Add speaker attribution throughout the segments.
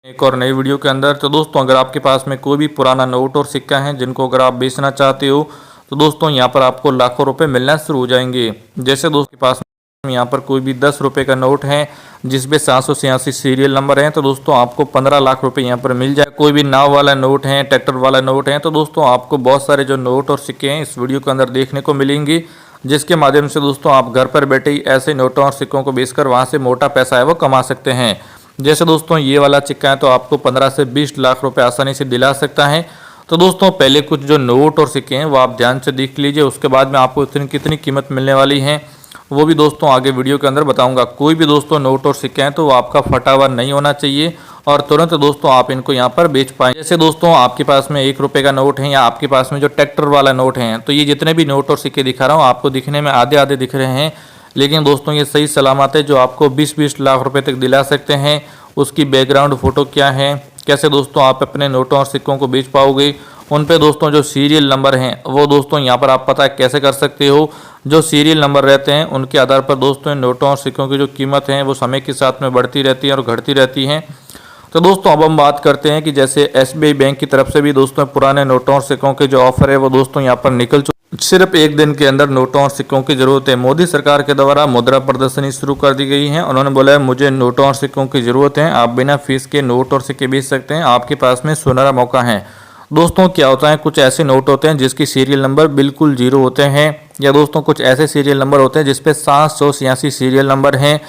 Speaker 1: एक और नई वीडियो के अंदर। तो दोस्तों अगर आपके पास में कोई भी पुराना नोट और सिक्का है जिनको अगर आप बेचना चाहते हो तो दोस्तों यहाँ पर आपको लाखों रुपए मिलना शुरू हो जाएंगे। जैसे दोस्तों के पास में यहाँ पर कोई भी 10 रुपये का नोट है जिसपे 786 सीरियल नंबर है तो दोस्तों आपको 15 लाख रुपए यहाँ पर मिल जाए। कोई भी नाव वाला नोट है, ट्रैक्टर वाला नोट है, तो दोस्तों आपको बहुत सारे जो नोट और सिक्के हैं इस वीडियो के अंदर देखने को मिलेंगे, जिसके माध्यम से दोस्तों आप घर पर बैठे ही ऐसे नोटों और सिक्कों को बेचकर वहाँ से मोटा पैसा है वो कमा सकते हैं। जैसे दोस्तों ये वाला सिक्का है तो आपको 15 से 20 लाख रुपए आसानी से दिला सकता है। तो दोस्तों पहले कुछ जो नोट और सिक्के हैं वो आप ध्यान से देख लीजिए, उसके बाद में आपको इतनी कितनी कीमत मिलने वाली है वो भी दोस्तों आगे वीडियो के अंदर बताऊंगा। कोई भी दोस्तों नोट और सिक्के हैं तो वो आपका फटा हुआ नहीं होना चाहिए और तुरंत दोस्तों आप इनको यहाँ पर बेच पाएं। जैसे दोस्तों आपके पास में 1 रुपये का नोट है या आपके पास में जो ट्रैक्टर वाला नोट है, तो ये जितने भी नोट और सिक्के दिखा रहा हूँ आपको दिखने में आधे आधे दिख रहे हैं, लेकिन दोस्तों ये सही सलामत है जो आपको 20-20 लाख रुपए तक दिला सकते हैं। उसकी बैकग्राउंड फोटो क्या है, कैसे दोस्तों आप अपने नोटों और सिक्कों को बेच पाओगे, उन पे दोस्तों जो सीरियल नंबर हैं वो दोस्तों यहाँ पर आप पता कैसे कर सकते हो। जो सीरियल नंबर रहते हैं उनके आधार पर दोस्तों इन नोटों और सिक्कों की जो कीमत है वो समय के साथ में बढ़ती रहती है और घटती रहती है। तो दोस्तों अब हम बात करते हैं कि जैसे SBI बैंक की तरफ से भी दोस्तों पुराने नोटों और सिक्कों के जो ऑफर है वो दोस्तों यहाँ पर निकल चुके। सिर्फ एक दिन के अंदर नोटों और सिक्कों की जरूरत है। मोदी सरकार के द्वारा मुद्रा प्रदर्शनी शुरू कर दी गई है। उन्होंने बोला है मुझे नोटों और सिक्कों की जरूरत है, आप बिना फीस के नोट और सिक्के बेच सकते हैं, आपके पास में सुनहरा मौका है। दोस्तों क्या होता है, कुछ ऐसे नोट होते हैं जिसकी सीरियल नंबर बिल्कुल जीरो होते हैं, या दोस्तों कुछ ऐसे सीरियल नंबर होते हैं जिसपे 786 सीरियल नंबर हैं,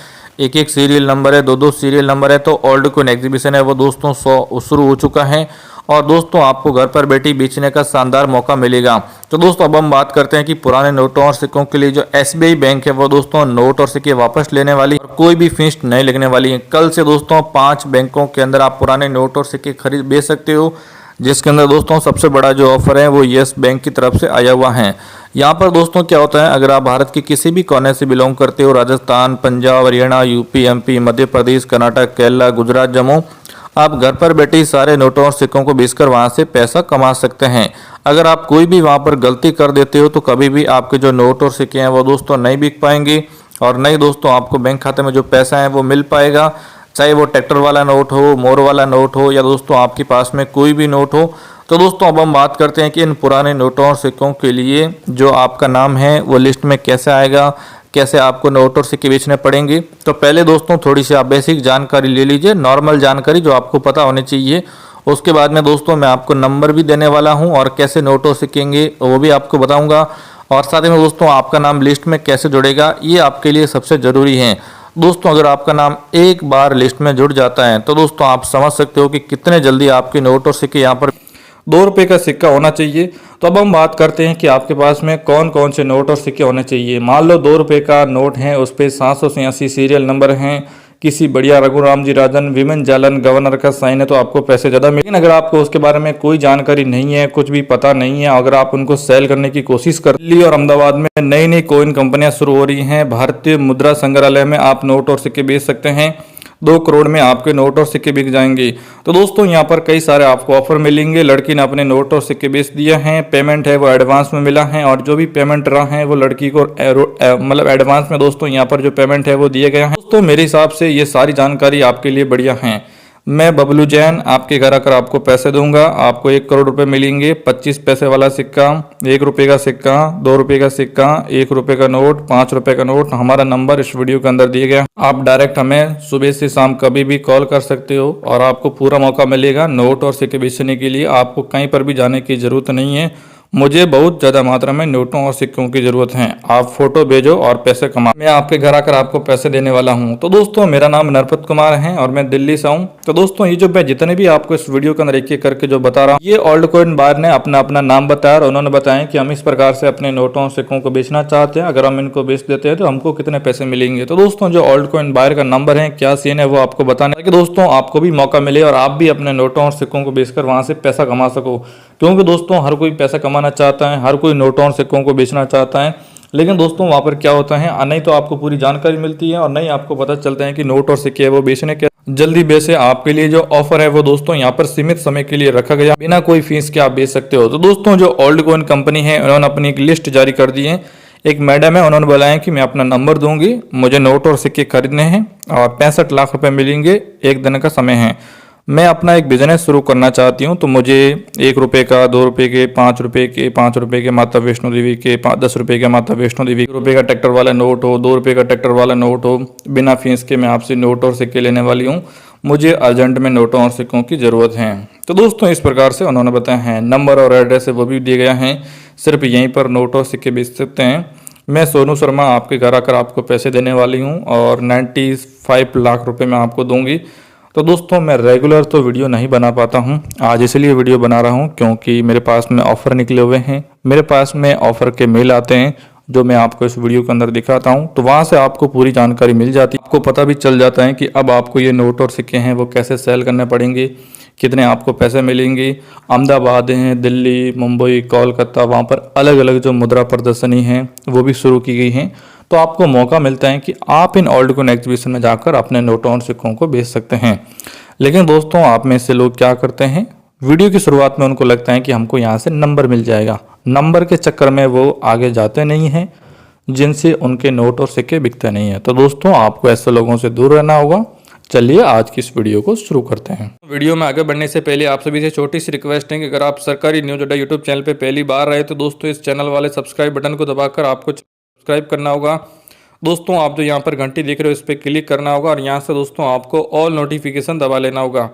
Speaker 1: एक एक सीरियल नंबर है, दो सीरियल नंबर है। तो ओल्ड कॉइन एग्जीबिशन है वो दोस्तों 100 शुरू हो चुका है और दोस्तों आपको घर पर बैठी बेचने का शानदार मौका मिलेगा। तो दोस्तों अब हम बात करते हैं कि पुराने नोटों और सिक्कों के लिए जो SBI बैंक है वो दोस्तों नोट और सिक्के वापस लेने वाली और कोई भी फीस नहीं लगने वाली है। कल से दोस्तों 5 बैंकों के अंदर आप पुराने नोट और सिक्के खरीद बेच सकते हो, जिसके अंदर दोस्तों सबसे बड़ा जो ऑफर है वो येस बैंक की तरफ से आया हुआ है। यहाँ पर दोस्तों क्या होता है, अगर आप भारत के किसी भी कोने से बिलोंग करते हो, राजस्थान, पंजाब, हरियाणा, यूपी, MP, मध्य प्रदेश, कर्नाटक, केरला, गुजरात, जम्मू, आप घर पर बैठे सारे नोटों और सिक्कों को बेचकर वहाँ से पैसा कमा सकते हैं। अगर आप कोई भी वहाँ पर गलती कर देते हो तो कभी भी आपके जो नोट और सिक्के हैं वो दोस्तों नहीं बिक पाएंगे और नहीं दोस्तों आपको बैंक खाते में जो पैसा है वो मिल पाएगा, चाहे वो ट्रैक्टर वाला नोट हो, मोर वाला नोट हो या दोस्तों आपके पास में कोई भी नोट हो। तो दोस्तों अब हम बात करते हैं कि इन पुराने नोटों और सिक्कों के लिए जो आपका नाम है वो लिस्ट में कैसे आएगा, कैसे आपको नोट और सिक्के बेचने पड़ेंगे। तो पहले दोस्तों थोड़ी सी आप बेसिक जानकारी ले लीजिए, नॉर्मल जानकारी जो आपको पता होनी चाहिए। उसके बाद में दोस्तों मैं आपको नंबर भी देने वाला हूँ और कैसे नोट और सिक्केंगे वो भी आपको बताऊँगा, और साथ ही में दोस्तों आपका नाम लिस्ट में कैसे जुड़ेगा ये आपके लिए सबसे ज़रूरी है। दोस्तों अगर आपका नाम एक बार लिस्ट में जुड़ जाता है तो दोस्तों आप समझ सकते हो कि कितने जल्दी आपके नोट और सिक्के यहाँ पर 2 रुपये का सिक्का होना चाहिए। तो अब हम बात करते हैं कि आपके पास में कौन कौन से नोट और सिक्के होने चाहिए। मान लो 2 रुपये का नोट है, उस पर 786 सीरियल नंबर हैं, किसी बढ़िया रघुराम जी राजन, विमेन जालन, गवर्नर का साइन है, तो आपको पैसे ज़्यादा मिलेंगे। लेकिन अगर आपको उसके बारे में कोई जानकारी नहीं है, कुछ भी पता नहीं है, अगर आप उनको सेल करने की कोशिश कर, दिल्ली और अहमदाबाद में नई नई कॉइन कंपनियां शुरू हो रही हैं। भारतीय मुद्रा संग्रहालय में आप नोट और सिक्के बेच सकते हैं, 2 करोड़ में आपके नोट और सिक्के बिक जाएंगे। तो दोस्तों यहाँ पर कई सारे आपको ऑफर मिलेंगे। लड़की ने अपने नोट और सिक्के बेच दिए हैं, पेमेंट है वो एडवांस में मिला है, और जो भी पेमेंट रहा है वो लड़की को मतलब एडवांस में दोस्तों यहाँ पर जो पेमेंट है वो दिए गए हैं। दोस्तों मेरे हिसाब से ये सारी जानकारी आपके लिए बढ़िया है। मैं बबलू जैन आपके घर आकर आपको पैसे दूंगा, आपको 1 करोड़ रुपए मिलेंगे। 25 पैसे वाला सिक्का, 1 रुपये का सिक्का, 2 रुपये का सिक्का, 1 रुपये का नोट, 5 रुपये का नोट। हमारा नंबर इस वीडियो के अंदर दिए गया, आप डायरेक्ट हमें सुबह से शाम कभी भी कॉल कर सकते हो और आपको पूरा मौका मिलेगा नोट और सिक्के बेचने के लिए। आपको कहीं पर भी जाने की जरूरत नहीं है। मुझे बहुत ज़्यादा मात्रा में नोटों और सिक्कों की ज़रूरत है, आप फोटो भेजो और पैसे कमा, मैं आपके घर आकर आपको पैसे देने वाला हूं। तो दोस्तों मेरा नाम नरपत कुमार है और मैं दिल्ली से हूं। तो दोस्तों ये जो मैं जितने भी आपको इस वीडियो के अंदर एक एक करके जो बता रहा हूँ, ये ओल्ड कॉइन बायर ने अपना नाम बताया और उन्होंने बताया कि हम इस प्रकार से अपने नोटों और सिक्कों को बेचना चाहते हैं, अगर हम इनको बेच देते हैं तो हमको कितने पैसे मिलेंगे। तो दोस्तों जो ओल्ड कॉइन बायर का नंबर है, क्या सीन है, वो आपको बताने ताकि दोस्तों आपको भी मौका मिले और आप भी अपने नोटों और सिक्कों को बेचकर वहां से पैसा कमा सको। क्योंकि दोस्तों हर कोई पैसा कमाना चाहता है, हर कोई नोटों और सिक्कों को बेचना चाहता है, लेकिन दोस्तों वहाँ पर क्या होता है, नहीं तो आपको पूरी जानकारी मिलती है और नहीं आपको पता चलता है कि नोट और सिक्के वो बेचने के जल्दी बेचे। आपके लिए जो ऑफर है वो दोस्तों यहाँ पर सीमित समय के लिए रखा गया, बिना कोई फीस के आप बेच सकते हो। तो दोस्तों जो ओल्ड कॉइन कंपनी है उन्होंने अपनी एक लिस्ट जारी कर दी है। एक मैडम है, उन्होंने बताया कि मैं अपना नंबर दूंगी, मुझे नोट और सिक्के खरीदने हैं और 65 लाख रुपए मिलेंगे, 1 दिन का समय है। मैं अपना एक बिज़नेस शुरू करना चाहती हूँ, तो मुझे 1 रुपये का, 2 रुपये के, 5 रुपये के, 5 रुपये के माता वैष्णो देवी के, 10 रुपये के माता वैष्णो देवी, 1 रुपये का ट्रैक्टर वाला नोट हो, 2 रुपये का ट्रैक्टर वाला नोट हो, बिना फीस के मैं आपसे नोट और सिक्के लेने वाली हूँ। मुझे अर्जेंट में नोटों और सिक्कों की ज़रूरत है। तो दोस्तों इस प्रकार से उन्होंने बताया है। नंबर और एड्रेस है वो भी दिए गया है। सिर्फ यहीं पर नोट और सिक्के बेच सकते हैं। मैं सोनू शर्मा आपके घर आकर आपको पैसे देने वाली हूँ और 95 लाख रुपए मैं आपको दूंगी। तो दोस्तों मैं रेगुलर तो वीडियो नहीं बना पाता हूँ, आज इसलिए वीडियो बना रहा हूँ क्योंकि मेरे पास में ऑफ़र निकले हुए हैं। मेरे पास में ऑफ़र के मेल आते हैं जो मैं आपको इस वीडियो के अंदर दिखाता हूँ, तो वहाँ से आपको पूरी जानकारी मिल जाती है। आपको पता भी चल जाता है कि अब आपको ये नोट और सिक्के हैं वो कैसे सेल करने पड़ेंगे, कितने आपको पैसे मिलेंगे। अहमदाबाद हैं, दिल्ली, मुंबई, कोलकाता, वहाँ पर अलग अलग जो मुद्रा प्रदर्शनी हैं वो भी शुरू की गई हैं। तो आपको मौका मिलता है कि आप इन ओल्ड कॉइन एग्जीबिशन में जाकर अपने नोटों और सिक्कों को बेच सकते हैं। लेकिन दोस्तों आप में से लोग क्या करते हैं, वीडियो की शुरुआत में उनको लगता है कि हमको यहाँ से नंबर मिल जाएगा, नंबर के चक्कर में वो आगे जाते नहीं हैं, जिनसे उनके नोट और सिक्के बिकते नहीं हैं। तो दोस्तों आपको ऐसे लोगों से दूर रहना होगा। चलिए आज की इस वीडियो को शुरू करते हैं। वीडियो में आगे बढ़ने से पहले आप सभी से छोटी सी रिक्वेस्ट है कि अगर आप सरकारी न्यूज अड्डा यूट्यूब चैनल पे पहली बार आए तो दोस्तों इस चैनल वाले सब्सक्राइब बटन को दबाकर आपको सब्सक्राइब करना होगा। दोस्तों आप जो यहाँ पर घंटी देख रहे हो इस पर क्लिक करना होगा और यहाँ से दोस्तों आपको ऑल नोटिफिकेशन दबा लेना होगा,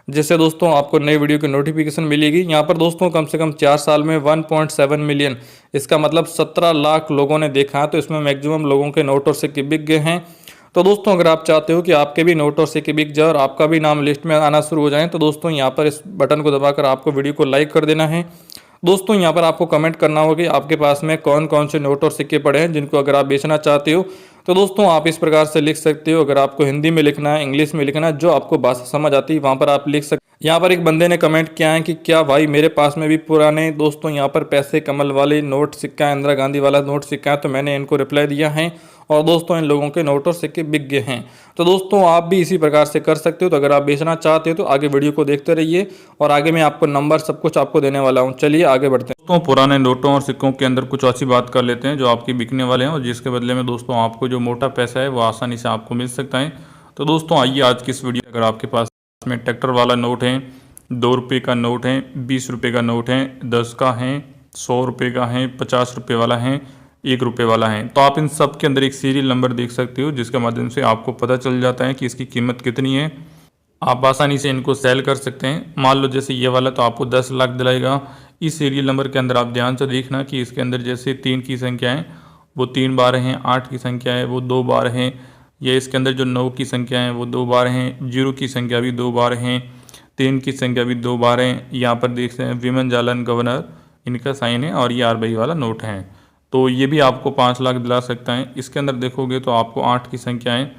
Speaker 1: जिससे दोस्तों आपको नई वीडियो की नोटिफिकेशन मिलेगी। यहाँ पर दोस्तों कम से कम 4 साल में 1.7 मिलियन, इसका मतलब 17 लाख लोगों ने देखा है। तो इसमें मैक्सिमम लोगों के नोट और सिक्के बिक गए हैं। तो दोस्तों अगर आप चाहते हो कि आपके भी नोट और सिक्के बिक जाए और आपका भी नाम लिस्ट में आना शुरू हो जाए, तो दोस्तों यहाँ पर इस बटन को दबाकर आपको वीडियो को लाइक कर देना है। दोस्तों यहाँ पर आपको कमेंट करना होगा कि आपके पास में कौन कौन से नोट और सिक्के पड़े हैं जिनको अगर आप बेचना चाहते हो। तो दोस्तों आप इस प्रकार से लिख सकते हो। अगर आपको हिंदी में लिखना है, इंग्लिश में लिखना है, जो आपको भाषा समझ आती है वहाँ पर आप लिख सकते। यहाँ पर एक बंदे ने कमेंट किया है कि क्या भाई मेरे पास में भी पुराने दोस्तों यहाँ पर पैसे कमल वाले नोट सिक्का है, इंदिरा गांधी वाला नोट सिक्का है। तो मैंने इनको रिप्लाई दिया है और दोस्तों इन लोगों के नोट और सिक्के बिक गए हैं। तो दोस्तों आप भी इसी प्रकार से कर सकते हो। तो अगर आप बेचना चाहते हो तो आगे वीडियो को देखते रहिए और आगे मैं आपको नंबर सब कुछ आपको देने वाला हूँ। चलिए आगे बढ़ते हैं। दोस्तों पुराने नोटों और सिक्कों के अंदर कुछ ऐसी बात कर लेते हैं जो आपकी बिकने वाले हैं और जिसके बदले में दोस्तों आपको जो मोटा पैसा है वो आसानी से आपको मिल सकता है। तो दोस्तों आइए आज की इस वीडियो, अगर आपके पास में ट्रैक्टर वाला नोट है, 2 रुपये का नोट है, 20 रुपये का नोट है, 10 का है, 100 रुपये का है, 50 रुपये वाला है, 1 रुपये वाला है, तो आप इन सब के अंदर एक सीरियल नंबर देख सकते हो जिसके माध्यम से आपको पता चल जाता है कि इसकी कीमत कितनी है। आप आसानी से इनको सेल कर सकते हैं। मान लो जैसे ये वाला तो आपको 10 लाख दिलाएगा। इस सीरियल नंबर के अंदर आप ध्यान से देखना कि इसके अंदर जैसे 3 की संख्या है वो 3 बार हैं, 8 की संख्या है वो 2 बार हैं, या इसके अंदर जो 9 की संख्या है वो 2 बार हैं, 0 की संख्या भी 2 बार हैं, 3 की संख्या भी 2 बार हैं। यहाँ पर देख सकते हैं विमन जालन गवर्नर इनका साइन है और ये RBI वाला नोट है। तो ये भी आपको 5 लाख दिला सकता है। इसके अंदर देखोगे तो आपको 8 की संख्याएँ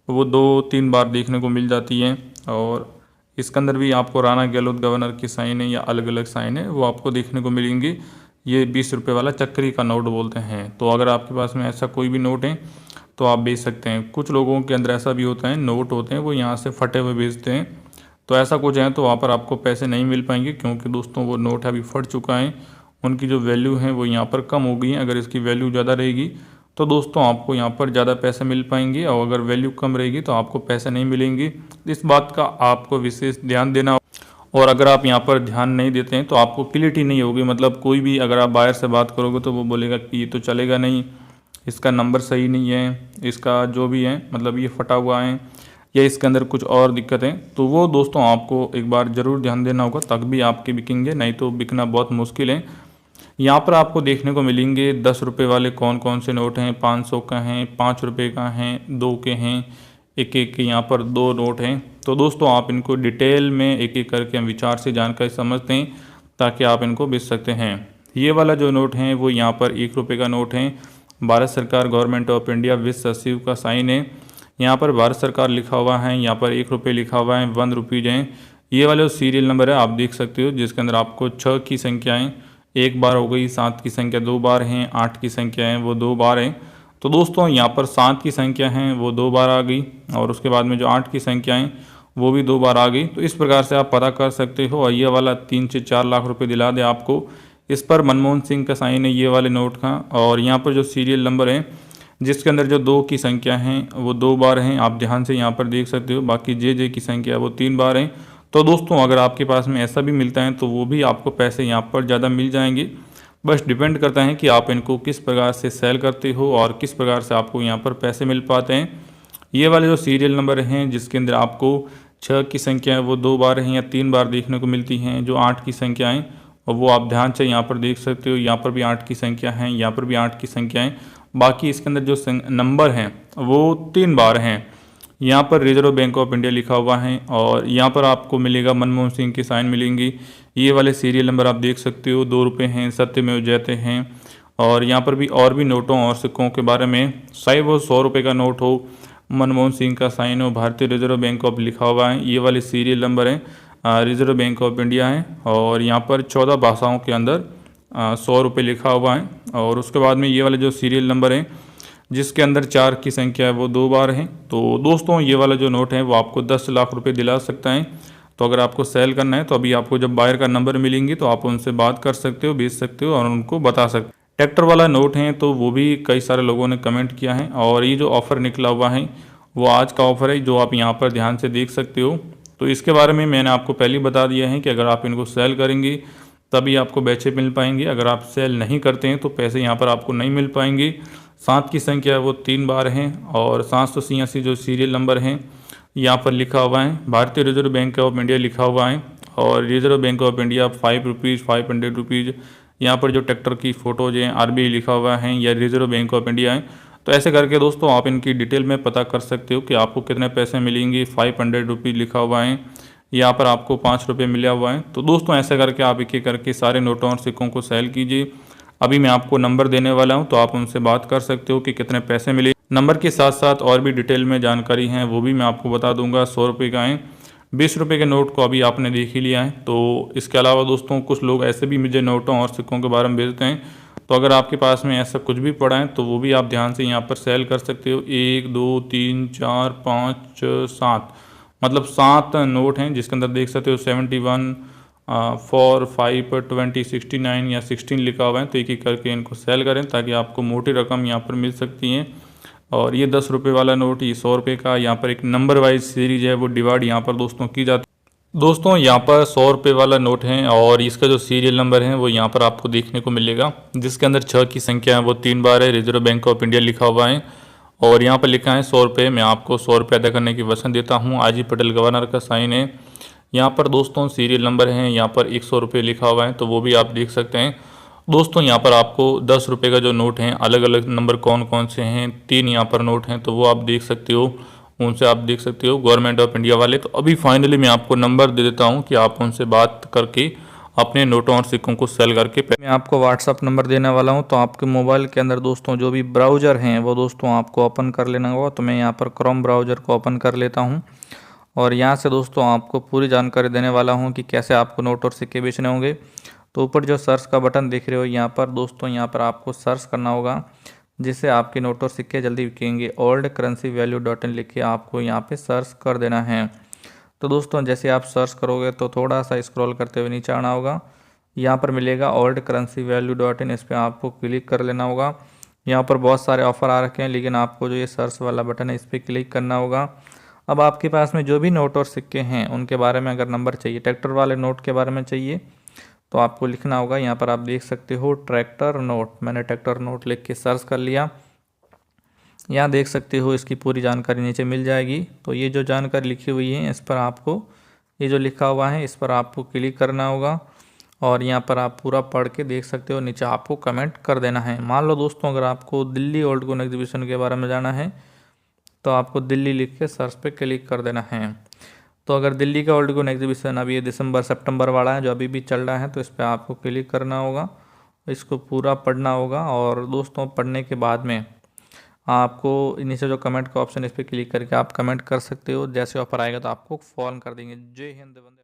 Speaker 1: वो 2-3 बार देखने को मिल जाती हैं और इसके अंदर भी आपको राणा गहलोत गवर्नर की साइन है या अलग अलग साइन है वो आपको देखने को मिलेंगी। ये 20 रुपये वाला चक्री का नोट बोलते हैं। तो अगर आपके पास में ऐसा कोई भी नोट है तो आप बेच सकते हैं। कुछ लोगों के अंदर ऐसा भी होता है, नोट होते हैं वो यहाँ से फटे हुए बेचते हैं। तो ऐसा कुछ है तो वहाँ पर आपको पैसे नहीं मिल पाएंगे क्योंकि दोस्तों वो नोट अभी फट चुका है, उनकी जो वैल्यू है वो यहाँ पर कम हो गई है। अगर इसकी वैल्यू ज़्यादा रहेगी तो दोस्तों आपको यहाँ पर ज़्यादा पैसे मिल पाएंगे और अगर वैल्यू कम रहेगी तो आपको पैसे नहीं मिलेंगे। इस बात का आपको विशेष ध्यान देना। और अगर आप यहाँ पर ध्यान नहीं देते हैं तो आपको क्लियरिटी नहीं होगी। मतलब कोई भी अगर आप बायर से बात करोगे तो वो बोलेगा कि ये तो चलेगा नहीं, इसका नंबर सही नहीं है, इसका जो भी है मतलब ये फटा हुआ है या इसके अंदर कुछ और दिक्कत है। तो वो दोस्तों आपको एक बार ज़रूर ध्यान देना होगा, तब भी आपके बिकेंगे, नहीं तो बिकना बहुत मुश्किल है। यहाँ पर आपको देखने को मिलेंगे 10 रुपये वाले कौन कौन से नोट हैं, 500 का हैं, 5 रुपये का हैं, 2 के हैं, एक एक के यहाँ पर 2 नोट हैं। तो दोस्तों आप इनको डिटेल में एक एक करके हम विचार से जानकारी समझते हैं ताकि आप इनको बेच सकते हैं। ये वाला जो नोट है वो यहाँ पर 1 रुपये का नोट है। भारत सरकार गवर्नमेंट ऑफ इंडिया विश्व सचिव का साइन है। यहाँ पर भारत सरकार लिखा हुआ है, यहाँ पर 1 रुपये लिखा हुआ है, 1 रुपीज़ हैं। ये वाला सीरियल नंबर है आप देख सकते हो जिसके अंदर आपको 6 की संख्याएँ 1 बार हो गई, 7 की संख्या 2 बार हैं, 8 की संख्या है वो 2 बार हैं। तो दोस्तों यहाँ पर 7 की संख्या है वो 2 बार आ गई और उसके बाद में जो 8 की संख्या है वो भी 2 बार आ गई। तो इस प्रकार से आप पता कर सकते हो। और ये वाला 3 से 4 लाख रुपए दिला दे आपको। इस पर मनमोहन सिंह का साइन है ये वाले नोट का। और यहाँ पर जो सीरियल नंबर है जिसके अंदर जो 2 की संख्या है वो 2 बार हैं, आप ध्यान से यहाँ पर देख सकते हो। बाकी जे की संख्या वो 3 बार हैं। तो दोस्तों अगर आपके पास में ऐसा भी मिलता है तो वो भी आपको पैसे यहाँ पर ज़्यादा मिल जाएंगे। बस डिपेंड करता है कि आप इनको किस प्रकार से सेल करते हो और किस प्रकार से आपको यहाँ पर पैसे मिल पाते हैं। ये वाले जो सीरियल नंबर हैं जिसके अंदर आपको 6 की संख्या है वो 2 बार हैं या 3 बार देखने को मिलती हैं, जो 8 की संख्या है और वो आप ध्यान से यहाँ पर देख सकते हो। यहाँ पर भी 8 की संख्या है, यहाँ पर भी 8 की संख्या है। बाकी इसके अंदर जो नंबर हैं वो 3 बार हैं। यहाँ पर रिजर्व बैंक ऑफ इंडिया लिखा हुआ है और यहाँ पर आपको मिलेगा मनमोहन सिंह की साइन मिलेंगी। ये वाले सीरियल नंबर आप देख सकते हो, 2 रुपये हैं, सत्यमेव जयते हैं। और यहाँ पर भी और भी नोटों और सिक्कों के बारे में, चाहे वो 100 रुपये का नोट हो, मनमोहन सिंह का साइन हो, भारतीय रिजर्व बैंक ऑफ लिखा हुआ है, ये वाले सीरियल नंबर हैं रिजर्व बैंक ऑफ इंडिया है। और यहाँ पर 14 भाषाओं के अंदर 100 रुपये लिखा हुआ है। और उसके बाद में ये वाले जो सीरियल नंबर हैं जिसके अंदर 4 की संख्या है वो 2 बार है। तो दोस्तों ये वाला जो नोट है वो आपको 10 लाख रुपए दिला सकता है। तो अगर आपको सेल करना है तो अभी आपको जब बायर का नंबर मिलेंगी तो आप उनसे बात कर सकते हो, बेच सकते हो और उनको बता सकते हो। ट्रैक्टर वाला नोट है तो वो भी कई सारे लोगों ने कमेंट किया है और ये जो ऑफ़र निकला हुआ है वो आज का ऑफ़र है जो आप यहाँ पर ध्यान से देख सकते हो। तो इसके बारे में मैंने आपको पहले बता दिया है कि अगर आप इनको सेल करेंगे तभी आपको पैसे मिल पाएंगे। अगर आप सेल नहीं करते हैं तो पैसे यहाँ पर आपको नहीं मिल पाएंगे। 7 की संख्या है वो 3 बार हैं और 786 जो सीरियल नंबर हैं यहाँ पर लिखा हुआ है, भारतीय रिजर्व बैंक ऑफ इंडिया लिखा हुआ है। और reserve bank of India 5 rupees, 500 rupees, यहाँ पर जो ट्रैक्टर की फ़ोटोज हैं आरबीआई लिखा हुआ है या रिजर्व बैंक ऑफ इंडिया है। तो ऐसे करके दोस्तों आप इनकी डिटेल में पता कर सकते हो कि आपको कितने पैसे मिलेंगे। 500 रुपीज़ लिखा हुआ है, यहाँ पर आपको 5 रुपये मिला हुआ है। तो दोस्तों ऐसे करके आप एक एक करके सारे नोटों और सिक्कों को सेल कीजिए। अभी मैं आपको नंबर देने वाला हूं तो आप उनसे बात कर सकते हो कि कितने पैसे मिले। नंबर के साथ साथ और भी डिटेल में जानकारी है वो भी मैं आपको बता दूंगा। 100 रुपये का है, 20 रुपये के नोट को अभी आपने देख ही लिया है। तो इसके अलावा दोस्तों कुछ लोग ऐसे भी मुझे नोटों और सिक्कों के बारे में भेजते हैं। तो अगर आपके पास में ऐसा कुछ भी पड़ा है तो वो भी आप ध्यान से यहाँ पर सेल कर सकते हो। 1 2 3 4 5 7 मतलब 7 नोट हैं जिसके अंदर देख सकते हो 71 4 5 20 69 या 16 लिखा हुआ है। तो एक एक करके इनको सेल करें ताकि आपको मोटी रकम यहाँ पर मिल सकती है। और ये 10 रुपये वाला नोट, ये 100 रुपये का, यहाँ पर एक नंबर वाइज सीरीज है वो डिवाइड यहाँ पर दोस्तों की जाती है। दोस्तों यहाँ पर 100 रुपये वाला नोट है और इसका जो सीरियल नंबर है वो यहाँ पर आपको देखने को मिलेगा जिसके अंदर 6 की संख्या है वो 3 बार है, रिजर्व बैंक ऑफ इंडिया लिखा हुआ है। और यहाँ पर लिखा है 100 रुपये। मैं आपको 100 रुपये अदा करने की वचन देता हूँ। आजी पटेल गवर्नर का साइन है। यहाँ पर दोस्तों सीरियल नंबर हैं, यहाँ पर 100 रुपये लिखा हुआ है तो वो भी आप देख सकते हैं। दोस्तों यहाँ पर आपको 10 रुपये का जो नोट हैं, अलग अलग नंबर कौन कौन से हैं, 3 यहाँ पर नोट हैं तो वो आप देख सकते हो, उनसे आप देख सकते हो गवर्नमेंट ऑफ इंडिया वाले। तो अभी फाइनली मैं आपको नंबर दे देता हूँ कि आप उनसे बात करके अपने नोटों और सिक्कों को सेल करके मैं आपको व्हाट्सअप नंबर देने वाला हूँ। तो आपके मोबाइल के अंदर दोस्तों जो भी ब्राउज़र हैं वो दोस्तों आपको ओपन कर लेना होगा। तो मैं यहाँ पर क्रोम ब्राउज़र को ओपन कर लेता हूँ और यहाँ से दोस्तों आपको पूरी जानकारी देने वाला हूँ कि कैसे आपको नोट और सिक्के बेचने होंगे। तो ऊपर जो सर्च का बटन देख रहे हो यहाँ पर दोस्तों, यहाँ पर आपको सर्च करना होगा जिससे आपके नोट और सिक्के जल्दी बिकेंगे। ओल्ड करेंसी वैल्यू .in लिख के आपको यहाँ पे सर्च कर देना है। तो दोस्तों जैसे आप सर्च करोगे तो थोड़ा सा स्क्रॉल करते हुए नीचे आना होगा, यहाँ पर मिलेगा ओल्ड करेंसी वैल्यू .in, इस पर आपको क्लिक कर लेना होगा। यहाँ पर बहुत सारे ऑफर आ रखे हैं लेकिन आपको जो ये सर्च वाला बटन है इस पर क्लिक करना होगा। अब आपके पास में जो भी नोट और सिक्के हैं उनके बारे में अगर नंबर चाहिए, ट्रैक्टर वाले नोट के बारे में चाहिए तो आपको लिखना होगा। यहाँ पर आप देख सकते हो ट्रैक्टर नोट, मैंने ट्रैक्टर नोट लिख के सर्च कर लिया। यहाँ देख सकते हो इसकी पूरी जानकारी नीचे मिल जाएगी। तो ये जो जानकारी लिखी हुई है इस पर आपको, ये जो लिखा हुआ है इस पर आपको क्लिक करना होगा और यहाँ पर आप पूरा पढ़ के देख सकते हो। नीचे आपको कमेंट कर देना है। मान लो दोस्तों अगर आपको दिल्ली ओल्ड गोल्ड एग्जीबिशन के बारे में जाना है तो आपको दिल्ली लिख के सर्च पे क्लिक कर देना है। तो अगर दिल्ली का ओल्ड गोल्ड एग्जीबिशन अभी ये दिसंबर सितंबर वाला है जो अभी भी चल रहा है तो इस पर आपको क्लिक करना होगा, इसको पूरा पढ़ना होगा। और दोस्तों पढ़ने के बाद में आपको नीचे जो कमेंट का ऑप्शन इस पर क्लिक करके आप कमेंट कर सकते हो। जैसे ऑफर आएगा तो आपको फ़ोन कर देंगे। जय हिंद, वंदे।